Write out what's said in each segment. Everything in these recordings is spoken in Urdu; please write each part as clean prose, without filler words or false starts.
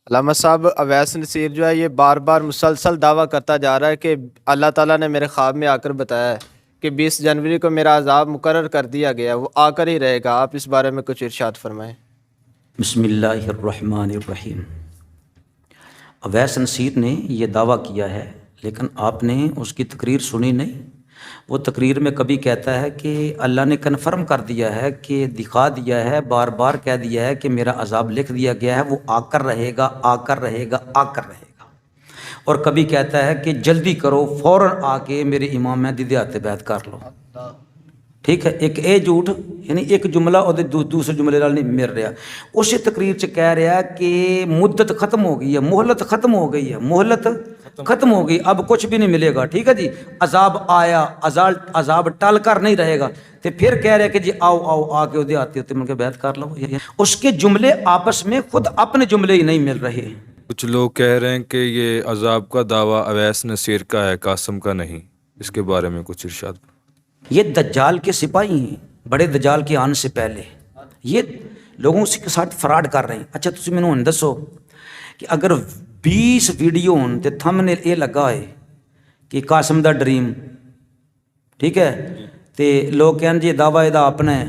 علامہ صاحب، اویس نصیر جو ہے یہ بار بار مسلسل دعویٰ کرتا جا رہا ہے کہ اللہ تعالیٰ نے میرے خواب میں آ کر بتایا ہے کہ 20 جنوری کو میرا عذاب مقرر کر دیا گیا ہے، وہ آ کر ہی رہے گا۔ آپ اس بارے میں کچھ ارشاد فرمائیں۔ بسم اللہ الرحمن الرحیم۔ اویس نصیر نے یہ دعویٰ کیا ہے، لیکن آپ نے اس کی تقریر سنی نہیں۔ وہ تقریر میں کبھی کہتا ہے کہ اللہ نے کنفرم کر دیا ہے، کہ دکھا دیا ہے، بار بار کہہ دیا ہے کہ میرا عذاب لکھ دیا گیا ہے، وہ آ کر رہے گا، آ کر رہے گا، آ کر رہے گا۔ اور کبھی کہتا ہے کہ جلدی کرو، فوراً آ کے میرے امام مہدی دے ہاتھ بیعت کر لو۔ ٹھیک ہے، ایک اے جھوٹ یعنی ایک جملہ اور دوسرے جملے نال نہیں مل رہا۔ اسی تقریر چ کہہ رہا ہے کہ مدت ختم ہو گئی ہے، مہلت ختم ہو گئی ہے، مہلت ختم ہو گئی، اب کچھ بھی نہیں ملے گا۔ ٹھیک ہے جی، عذاب آیا، عذاب ٹل کر نہیں رہے گا۔ تو پھر کہہ رہے کہ جی آؤ آؤ، آ کے وہ آتے ہوتے مل کے بیعت کر لو۔ اس کے جملے آپس میں خود اپنے جملے ہی نہیں مل رہے۔ کچھ لوگ کہہ رہے ہیں کہ یہ عذاب کا دعویٰ اویس نصیر کا ہے، قاسم کا نہیں۔ اس کے بارے میں کچھ ارشاد۔ یہ دجال کے سپاہی ہیں، بڑے دجال کے آنے سے پہلے یہ لوگوں کے ساتھ فراڈ کر رہے ہیں۔ اچھا تسی مینوں ہن دسو کہ اگر 20 ویڈیو ہون تے تھمبنیل یہ لگا ہے کہ قاسم دا ڈریم، ٹھیک ہے، تے لوگ کہن جی دعویٰ یہ اپنا ہے،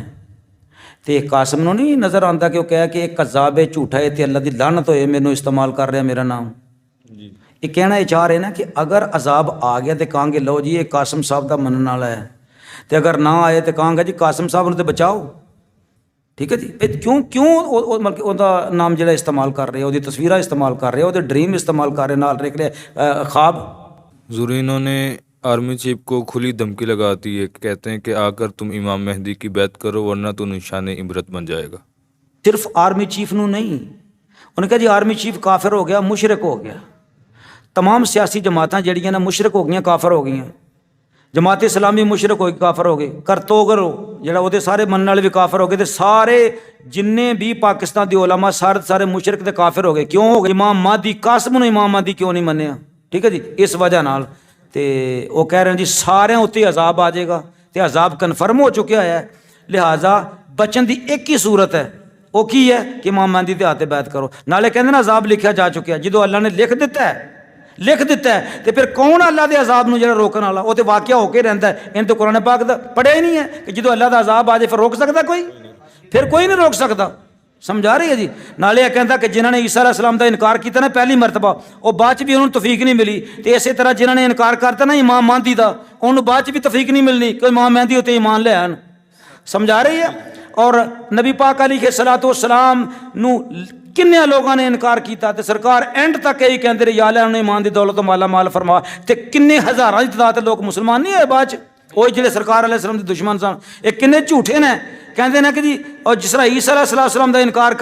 تے قاسم نو نہیں نظر آتا کہ وہ کہہ کہ ایک کذاب ہے، جھوٹا ہے، تے اللہ دی لعنت ہوئے مینوں استعمال کر رہا میرا نام۔ یہ کہنا یہ چاہ رہے نا کہ اگر عذاب آ گیا تو کہاں گے لو جی یہ قاسم صاحب دا منن والا ہے، تے اگر نہ آئے تو کہاں گا جی قاسم صاحب نے تو بچاؤ۔ ٹھیک ہے جی، کیوں مطلب ان کا نام جڑا استعمال کر رہے، وہ تصویریں استعمال کر رہے، وہ ڈریم استعمال کر رہے، نال رکھ رہے خواب۔ زورینوں نے آرمی چیف کو کھلی دھمکی لگاتی ہے، کہتے ہیں کہ آ کر تم امام مہدی کی بیعت کرو ورنہ تو نشان عبرت بن جائے گا۔ صرف آرمی چیف نو نہیں، انہوں نے کہا جی آرمی چیف کافر ہو گیا، مشرک ہو گیا۔ تمام سیاسی جماعتیں جڑیاں نا مشرک ہو گئی، کافر ہو گئی۔ جماعت اسلامی مشرک ہوئی، کافر ہو گئے۔ کرتوگر جڑا وہ سارے منن والے بھی کافر ہو گئے، تے سارے جننے بھی پاکستان دی علماء سارے مشرک تے کافر ہو گئے۔ کیوں ہو گئے؟ امام مہدی قاسم نے امام مہدی کیوں نہیں منیا؟ ٹھیک ہے جی، اس وجہ نال تے وہ کہہ رہے ہیں جی سارے اتنے عذاب آ جائے گا، تے عذاب کنفرم ہو چکا ہے، لہٰذا بچن دی ایک ہی صورت ہے، وہ کی ہے کہ امام مہدی دے ہاتھ بیعت کرو۔ نالے کہندے نا عذاب لکھیا جا چکا ہے، جدو اللہ نے لکھ دیتا ہے تے پھر کون اللہ دے عذاب نو جڑا روکن والا؟ وہ تے واقعہ ہو کے رہندا ہے۔ ان تو قرآن پاک دا پڑھیا ہی نہیں ہے کہ جدو اللہ دا عذاب آ جائے پھر روک سکتا کوئی؟ پھر کوئی نہیں روک سکتا۔ سمجھا رہی ہے جی؟ نالے یہ کہندا کہ جنہوں نے عیسیٰ علیہ السلام دا انکار کیتا نا پہلی مرتبہ، وہ بعد چ بھی انہوں توفیق نہیں ملی، تے اسی طرح جنہوں نے انکار کرتا نا امام مہدی دا، انہوں بعد چ بھی توفیق نہیں ملنی کہ امام مہدی ہوتے ایمان لے آن۔ سمجھا رہی ہے؟ اور نبی پاک علیہ الصلوۃ والسلام نو کنے لوگوں نے انکار کیتا، تے سرکار اینڈ تک یہی کہندے رہے یا اللہ انہیں ایمان دی دولت مالا مال فرما، تے کنے ہزاراں دی تعداد لوگ مسلمان نہیں ہوئے بعد چ، وہی جڑے سرکار علیہ السلام دے دشمن سن۔ یہ کنے جھوٹے نے، کہندے نے کہ جی اور جس طرح عیسیٰ علیہ السلام دا انکار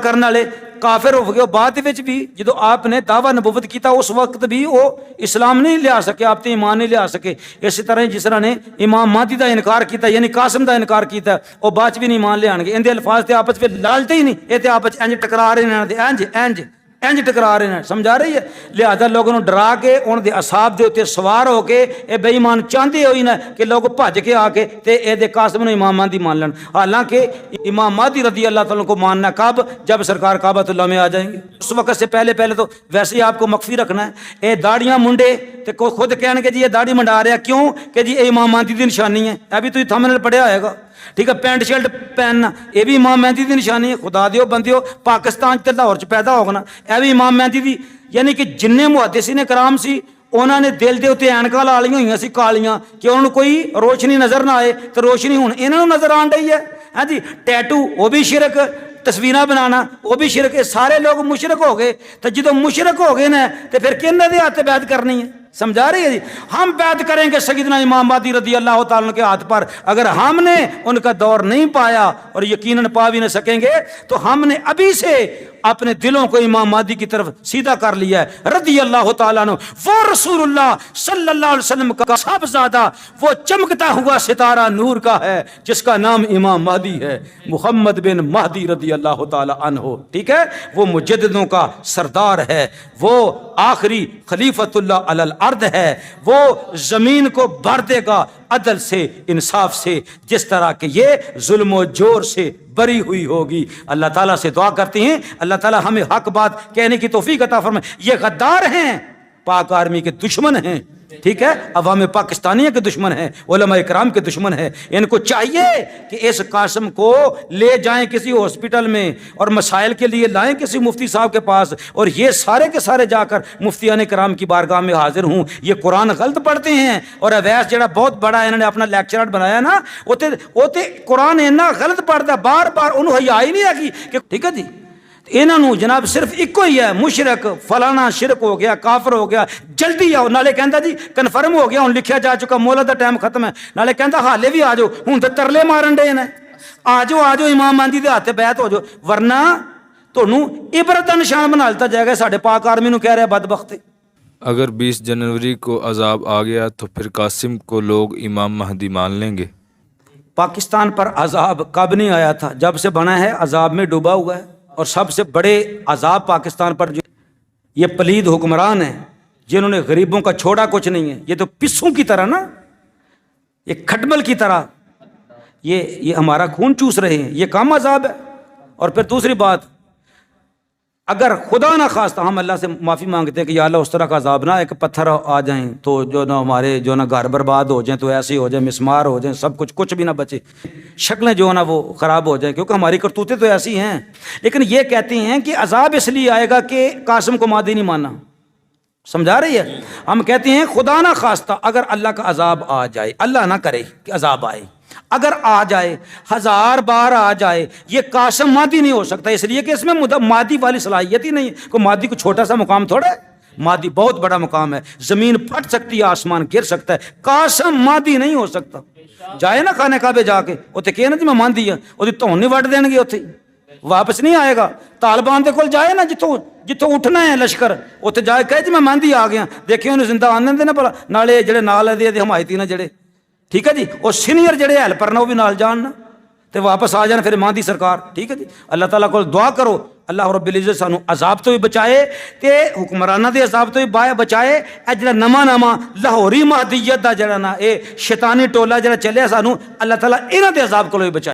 کرنے والے کافر ہو گئے، بعد وچ بھی جدو آپ نے دعویٰ نبوت کیتا اس وقت بھی وہ اسلام نہیں لیا سکے، آپ تے ایمان نہیں لیا سکے۔ اسی طرح جس طرح نے امام مہدی دا انکار کیتا یعنی قاسم دا انکار کیتا، وہ بعد بھی نہیں ایمان لے آن گے۔ ان دے الفاظ تے آپس میں لالتے ہی نہیں، یہ تے آپس انج ٹکرا رہے ہیں، انج ٹکرا رہے ہیں۔ سمجھا رہی ہے؟ لہذا لوگوں نے ڈرا کے ان دے اصحاب دے اتنے سوار ہو کے اے بے ایمان چاہتے ہوئی نا کہ لوگ بھج کے آ کے تے اے دے قاسم نے امام مہدی مان لین، حالانکہ امام مہدی رضی اللہ تعالیٰ کو ماننا کب؟ جب سرکار کعبۃ اللہ میں آ جائیں گے۔ اس وقت سے پہلے تو ویسے ہی آپ کو مخفی رکھنا ہے۔ اے داڑیاں منڈے تے خود کہن گے جی یہ داڑھی منڈا رہا، کیوں کہ جی اے امام مہدی دی نشانی ہے۔ ابھی تو تھمبنیل پڑھیا ہوئے گا، ٹھیک ہے، پینٹ شرٹ پہننا یہ بھی امام مہدی دی نشانی ہے۔ خدا دیو بندیو، پاکستان تے لاہور چ پیدا ہوگنا یہ بھی امام مہدی دی، یعنی کہ جننے محدثین کرام سی انہوں نے دل دے اتنے اینکاں لا لیاں ہوئی سی کالیاں کہ انہوں نے کوئی روشنی نظر نہ آئے، تو روشنی ہوں انہوں نے نظر آن رہی ہے۔ ہاں جی، ٹیٹو وہ بھی شرک، تصویراں بنانا وہ بھی شرک، یہ سارے لوگ مشرک ہو گئے۔ تو جدو مشرک ہو گئے نا تو پھر کن دے ہاتھ بیعت کرنی ہے؟ سمجھا رہی ہے جی؟ ہم بیعت کریں گے سیدنا امام مہدی رضی اللہ تعالیٰ کے ہاتھ پر۔ اگر ہم نے ان کا دور نہیں پایا اور یقیناً پا بھی نہ سکیں گے تو ہم نے ابھی سے اپنے دلوں کو امام مہدی کی طرف سیدھا کر لیا ہے رضی اللہ تعالیٰ عنہ۔ وہ رسول اللہ صلی اللہ علیہ وسلم کا سب زیادہ وہ چمکتا ہوا ستارہ نور کا ہے جس کا نام امام مہدی ہے، محمد بن مہدی رضی اللہ تعالیٰ عنہ۔ ٹھیک ہے، وہ مجددوں کا سردار ہے، وہ آخری خلیفۃ اللہ علی الارض ہے، وہ زمین کو بھر دے گا عدل سے انصاف سے، جس طرح کہ یہ ظلم و جور سے بری ہوئی ہوگی۔ اللہ تعالیٰ سے دعا کرتے ہیں اللہ تعالیٰ ہمیں حق بات کہنے کی توفیق عطا فرمائے۔ یہ غدار ہیں، پاک آرمی کے دشمن ہیں، ٹھیک ہے، عوام پاکستانیہ کے دشمن ہیں، علماء اکرام کے دشمن ہیں۔ ان کو چاہیے کہ اس قاسم کو لے جائیں کسی ہاسپٹل میں اور مسائل کے لیے لائیں کسی مفتی صاحب کے پاس، اور یہ سارے کے سارے جا کر مفتیان کرام کی بارگاہ میں حاضر ہوں۔ یہ قرآن غلط پڑھتے ہیں، اور اویس جڑا بہت بڑا انہوں نے اپنا لیکچرر بنایا نا، وہ تے قرآن اینا غلط پڑھتا بار بار، انہوں حیا ہی نہیں آگی کہ ٹھیک ہے جی انہوں جناب صرف ایکو ہی ہے، مشرک فلانا شرک ہو گیا، کافر ہو گیا، جلدی آؤ، نالے کہندا جی کنفرم ہو گیا، ہوں لکھیا جا چکا، مولا دا ٹائم ختم ہے، نالے کہندا حالے بھی آ جاؤ، ہوں تے ترلے مارن دے نے، آ جاؤ امام مہدی دے ہاتھ بیعت ہو جاؤ، ورنہ تانوں عبرت دا نشان بنا لتا جائے گا۔ ساڈے پاک آرمی نو کہہ رہا بدبخت۔ اگر 20 جنوری کو عذاب آ گیا تو پھر قاسم کو لوگ امام مہدی مان لیں گے؟ پاکستان پر عذاب کب نہیں آیا تھا؟ جب سے بنا ہے عذاب میں ڈوبا ہوا ہے، اور سب سے بڑے عذاب پاکستان پر جو یہ پلید حکمران ہیں جنہوں نے غریبوں کا چھوڑا کچھ نہیں ہے، یہ تو پسوں کی طرح نا، یہ کھٹمل کی طرح یہ ہمارا خون چوس رہے ہیں، یہ کم عذاب ہے۔ اور پھر دوسری بات، اگر خدا نہ خواستہ ہم اللہ سے معافی مانگتے ہیں کہ یا اللہ اس طرح کا عذاب نہ، ایک پتھر آ جائیں تو جو نہ ہمارے جو نہ گھر برباد ہو جائیں، تو ایسے ہو جائیں، مسمار ہو جائیں، سب کچھ بھی نہ بچے، شکلیں جو نا وہ خراب ہو جائیں، کیونکہ ہماری کرتوتیں تو ایسی ہیں۔ لیکن یہ کہتے ہیں کہ عذاب اس لیے آئے گا کہ قاسم کو مہدی نہیں مانا، سمجھا رہی ہے؟ ہم کہتے ہیں خدا نہ خواستہ اگر اللہ کا عذاب آ جائے، اللہ نہ کرے کہ عذاب آئے، اگر آ جائے 1000 بار آ جائے، یہ قاسم مہدی نہیں ہو سکتا، اس لیے کہ اس میں مہدی والی صلاحیت ہی نہیں ہے۔ کوئی مہدی کو چھوٹا سا مقام تھوڑا ہے، مہدی بہت بڑا مقام ہے، زمین پھٹ سکتی ہے، آسمان گر سکتا ہے، قاسم مہدی نہیں ہو سکتا۔ جائے نا خانہ کعبے جا کے اتنے کہے نا جی میں مہدی ہاں، وہ تون نہیں وڈ دین گے، اتنے واپس نہیں آئے گا۔ طالبان دے کول جائے نا جتوں اٹھنا ہے لشکر، اتنے جائے کہے جی میں مہدی آ گیا، دیکھیں انہوں زندہ آنے دے نا بھلا، نالے جڑے نال دے حمایتی نا جڑے، ٹھیک ہے جی، اور سینئر جڑے ہیلپر نا وہ بھی نال جان نا، تے واپس آ جان پھر مہدی سرکار، ٹھیک ہے جی۔ اللہ تعالیٰ کو دعا کرو اللہ رب العزت سانو عذاب تو بھی بچائے تے حکمرانہ دے عذاب تو بھی بچائے۔ اے جڑا نواں لاہوری مہدیت دا جڑا نا اے شیطانی ٹولا جڑا چلیا، سانو اللہ تعالیٰ انہاں دے عذاب کو بھی بچائے۔